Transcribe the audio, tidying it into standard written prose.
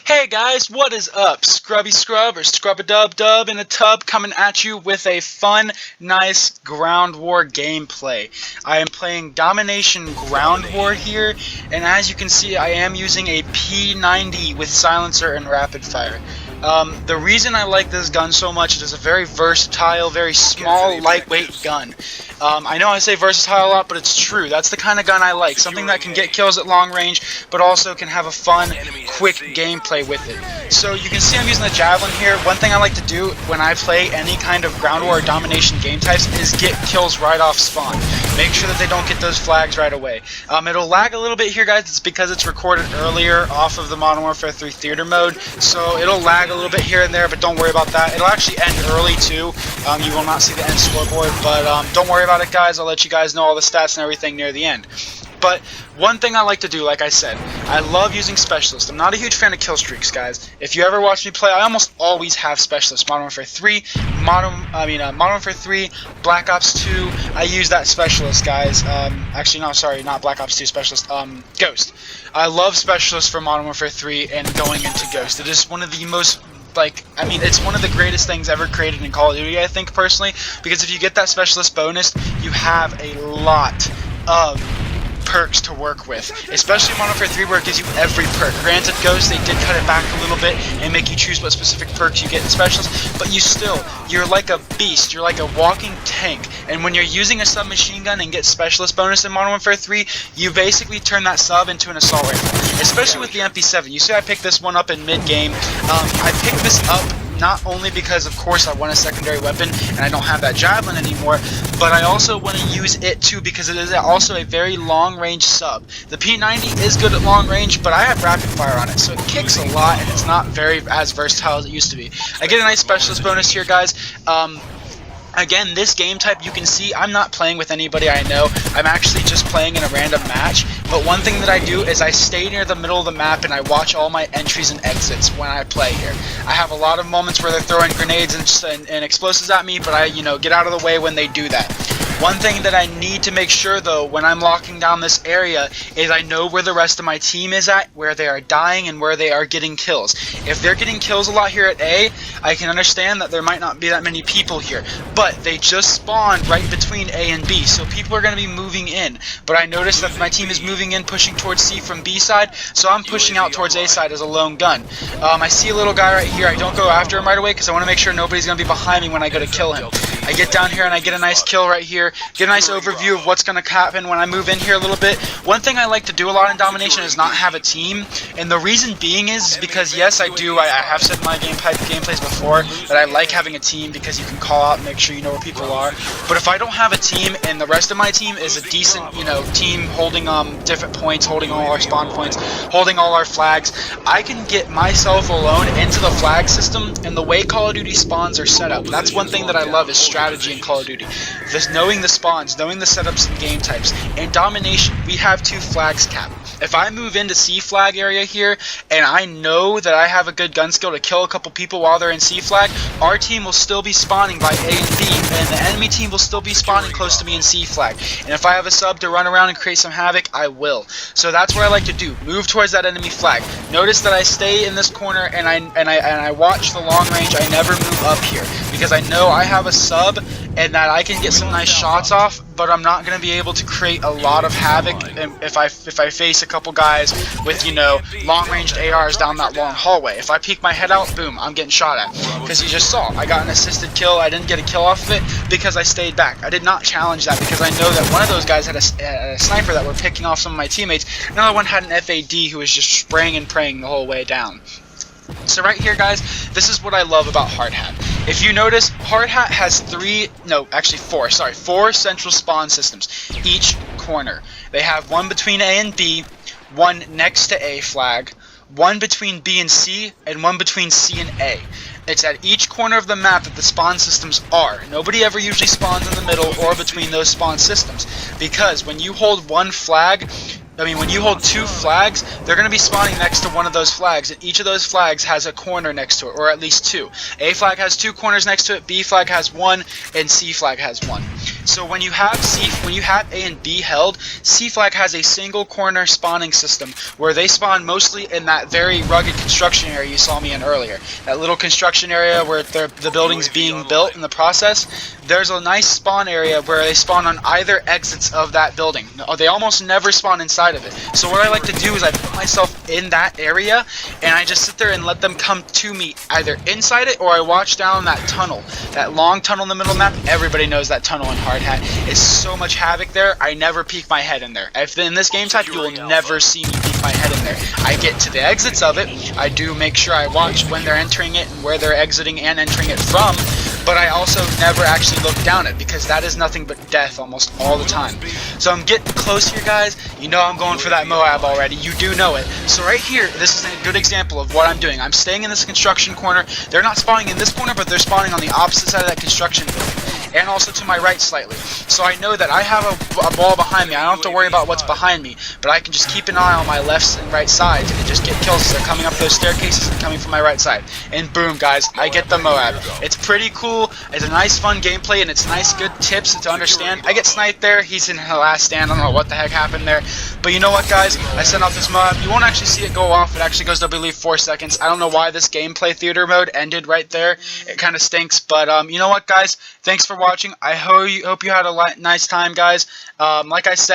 Hey guys, what is up? Scrubby Scrub or Scrub-a-Dub-Dub in a tub coming at you with a fun, nice ground war gameplay. I am playing Domination Ground War here, and as you can see I am using a P90 with silencer and rapid fire. The reason I like this gun so much is it's a very versatile, very small, lightweight gun. I know I say versatile a lot, but it's true. That's the kind of gun I like. Something that can get kills at long range, but also can have a fun, quick gameplay with it. So you can see I'm using the Javelin here. One thing I like to do when I play any kind of ground war or domination game types is get kills right off spawn. Make sure that they don't get those flags right away. It'll lag a little bit here, guys. It's because it's recorded earlier off of the Modern Warfare 3 theater mode, so it'll lag a little bit here and there, but don't worry about that. It'll actually end early too. You will not see the end scoreboard, but don't worry about it, guys. I'll let you guys know all the stats and everything near the end. But one thing I like to do, like I said, I love using specialists. I'm not a huge fan of kill streaks, guys. If you ever watch me play, I almost always have specialists. Modern Warfare 3, Modern Warfare 3, Black Ops 2. I use that specialist, guys. Actually, no, sorry, not Black Ops 2 specialist. Ghost. I love specialists for Modern Warfare 3 and going into Ghost. It is one of the most it's one of the greatest things ever created in Call of Duty, I think, personally, because if you get that specialist bonus, you have a lot of perks to work with, especially Modern Warfare 3 where it gives you every perk. Granted, Ghost, they did cut it back a little bit and make you choose what specific perks you get in specialists, but you're like a beast, you're like a walking tank, and when you're using a submachine gun and get specialist bonus in Modern Warfare 3, you basically turn that sub into an assault rifle, especially with the MP7. You see I picked this one up in mid-game. I picked this up not only because, of course, I want a secondary weapon and I don't have that Javelin anymore, but I also want to use it too because it is also a very long-range sub. The P90 is good at long range, but I have rapid fire on it, so it kicks a lot and it's not as versatile as it used to be. I get a nice specialist bonus here, guys. Again, this game type, you can see I'm not playing with anybody I know. I'm actually just playing in a random match. But one thing that I do is I stay near the middle of the map and I watch all my entries and exits when I play here. I have a lot of moments where they're throwing grenades and explosives at me, but I, get out of the way when they do that. One thing that I need to make sure, though, when I'm locking down this area is I know where the rest of my team is at, where they are dying, and where they are getting kills. If they're getting kills a lot here at A, I can understand that there might not be that many people here. But they just spawned right between A and B, so people are going to be moving in. But I noticed that my team is moving in, pushing towards C from B side, so I'm pushing out towards A side as a lone gun. I see a little guy right here. I don't go after him right away because I want to make sure nobody's going to be behind me when I go to kill him. I get down here and I get a nice kill right here. Get a nice overview of what's going to happen when I move in here a little bit. One thing I like to do a lot in Domination is not have a team, and the reason being is because, yes, I have said in my gameplays before that I like having a team because you can call out and make sure you know where people are. But if I don't have a team and the rest of my team is a decent, team holding different points, holding all our spawn points, holding all our flags, I can get myself alone into the flag system, and the way Call of Duty spawns are set up. That's one thing that I love is strategy in Call of Duty. Knowing the spawns, knowing the setups and game types. In Domination, we have 2 flags capped. If I move into C flag area here, and I know that I have a good gun skill to kill a couple people while they're in C flag, our team will still be spawning by A and B, and the enemy team will still be spawning close to me in C flag. And if I have a sub to run around and create some havoc, I will. So that's what I like to do. Move towards that enemy flag. Notice that I stay in this corner and I watch the long range. I never move up here because I know I have a sub and that I can get some nice shots off, but I'm not going to be able to create a lot of havoc if I face a couple guys with, long-ranged ARs down that long hallway. If I peek my head out, boom, I'm getting shot at. Because you just saw, I got an assisted kill. I didn't get a kill off of it because I stayed back. I did not challenge that because I know that one of those guys had a sniper that were picking off some of my teammates. Another one had an FAD who was just spraying and praying the whole way down. So right here, guys, this is what I love about Hard Hat. If you notice, Hard Hat has 4 central spawn systems, each corner. They have one between A and B, one next to A flag, one between B and C, and one between C and A. It's at each corner of the map that the spawn systems are. Nobody ever usually spawns in the middle or between those spawn systems, because when you hold one flag, when you hold 2 flags, they're going to be spawning next to one of those flags, and each of those flags has a corner next to it, or at least 2. A flag has 2 corners next to it, B flag has 1, and C flag has 1. So when you have A and B held, C flag has a single corner spawning system where they spawn mostly in that very rugged construction area you saw me in earlier. That little construction area where the building's being built in the process. There's a nice spawn area where they spawn on either exits of that building. They almost never spawn inside of it. So what I like to do is I put myself in that area and I just sit there and let them come to me either inside it or I watch down that tunnel. That long tunnel in the middle of the map. Everybody knows that tunnel in Hard Hat. It's so much havoc there. I never peek my head in there. If in this game type, you will never see me peek my head in there. I get to the exits of it. I do make sure I watch when they're entering it and where they're exiting and entering it from. But I also never actually look down it because that is nothing but death almost all the time. So I'm getting close here, guys. You know I'm going for that MOAB already. You do know it. So right here, this is a good example of what I'm doing. I'm staying in this construction corner. They're not spawning in this corner, but they're spawning on the opposite side of that construction building. And also to my right slightly. So I know that I have a wall behind me. I don't have to worry about what's behind me, but I can just keep an eye on my left and right sides and just get kills as they're coming up those staircases and coming from my right side. And boom, guys, I get the MOAB. It's pretty cool. It's a nice, fun gameplay, and it's nice, good tips to understand. I get sniped there. He's in the last stand. I don't know what the heck happened there. But you know what, guys? I sent off this MOAB. You won't actually see it go off. It actually goes to, I believe, 4 seconds. I don't know why this gameplay theater mode ended right there. It kind of stinks. But you know what, guys? Thanks for watching. I hope you had a nice time, guys. Like I said,